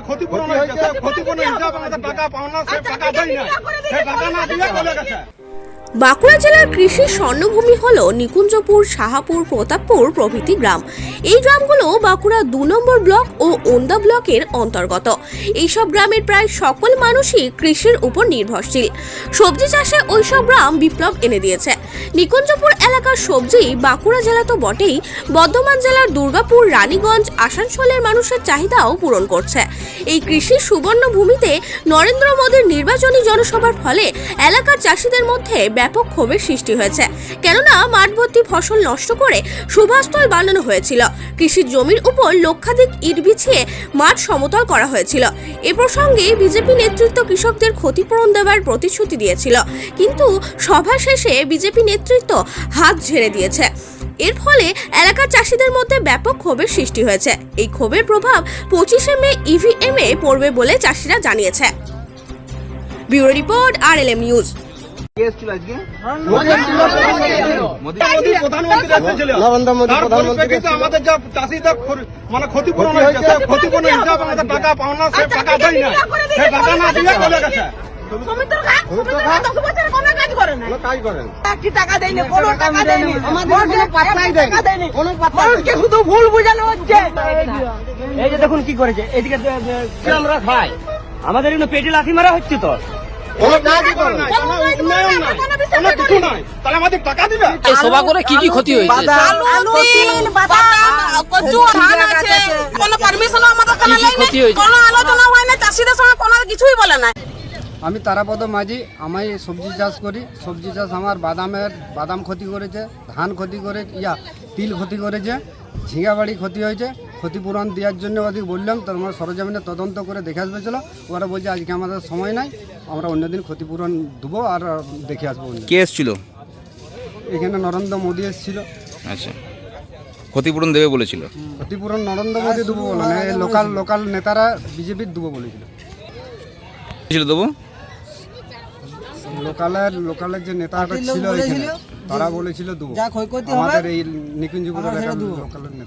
ক্ষতিপূরণ হিসাবে আমাদের টাকা পাওনা, সে টাকা দেয় না, সে টাকা না দিয়ে চলে গেছে। বাঁকুড়া জেলার কৃষি স্বর্ণভূমি হল নিকুঞ্জপুর, শাহাপুর, প্রতাপপুর প্রভৃতি গ্রাম। এই গ্রামগুলো বাঁকুড়া 2 নম্বর ব্লক ও ওন্দা ব্লকের অন্তর্গত। এইসব গ্রামের প্রায় সকল মানুষই কৃষির উপর নির্ভরশীল। সবজি চাষে ওইসব গ্রাম বিপ্লব এনে দিয়েছে। নিকুঞ্জপুর এলাকার সবজি বাঁকুড়া জেলা তো বটেই, বর্ধমান জেলার দুর্গাপুর, রানীগঞ্জ, আসানসোলের মানুষের চাহিদাও পূরণ করছে। এই কৃষির সুবর্ণভূমিতে নরেন্দ্র মোদীর নির্বাচনী জনসভার ফলে এলাকার চাষিদের মধ্যে ব্যাপক ক্ষোভের সৃষ্টি হয়েছে। কেননা মাঠ ভর্তি ফসল নষ্ট করে সুভাষস্থল বানানো হয়েছিল। কৃষির জমির উপর লক্ষাধিক ইট বিছিয়ে মাঠ সমতল করা হয়েছিল। এ প্রসঙ্গে বিজেপি নেতৃত্ব কৃষকদের ক্ষতিপূরণ দেওয়ার প্রতিশ্রুতি দিয়েছিল, কিন্তু সভা শেষে বিজেপি নেতৃত্ব হাত ঝেড়ে দিয়েছে। এর ফলে এলাকার চাষিদের মধ্যে ব্যাপক ক্ষোভের সৃষ্টি হয়েছে। এই ক্ষোভের প্রভাব 25শে মে ইভিএম এ পড়বে বলে চাষিরা জানিয়েছে। Bureau report, RLM news. আমাদের যা চাষিদের ক্ষতিপূরণ হিসাবে আমাদের টাকা পাওনা, সে টাকা দেয় না, সে টাকা না দিয়ে চলে গেছে। শুধু ভুল বুঝানো হচ্ছে। এই যে দেখুন কি করেছে, এদিকে আমরা খাই, আমাদের এগুলো পেটে লাথি মারা হচ্ছে। তো সভা করে কি কি ক্ষতি হয়েছে? কিছুই বলে না। আমি তারাপদ মাঝি, আমি সবজি চাষ করি। সবজি চাষ আমার বাদাম ক্ষতি করেছে, ধান ক্ষতি করে, তিল ক্ষতি করেছে, ঝিঙা বাড়ি ক্ষতি হয়েছে। ক্ষতিপূরণ দেওয়ার জন্য ওদের বললাম, তো আমরা সরজমিনে তদন্ত করে দেখে আসবে ছিল। ওরা বলছে আজকে আমাদের সময় নাই, আমরা অন্যদিন ক্ষতিপূরণ দেবো আর দেখে আসবো। কে এসেছিল এখানে? নরেন্দ্র মোদী এসেছিল। আচ্ছা, ক্ষতিপূরণ দেবে বলেছিল? ক্ষতিপূরণ নরেন্দ্র মোদী দেবো বলে না, লোকাল নেতারা বিজেপির দেবো বলেছিল। দেবো লোকালের যে নেতাটা ছিল এখানে, তারা বলেছিল দেবো। আমাদের এই নিকুঞ্জপুর এলাকার লোকালের নেতা।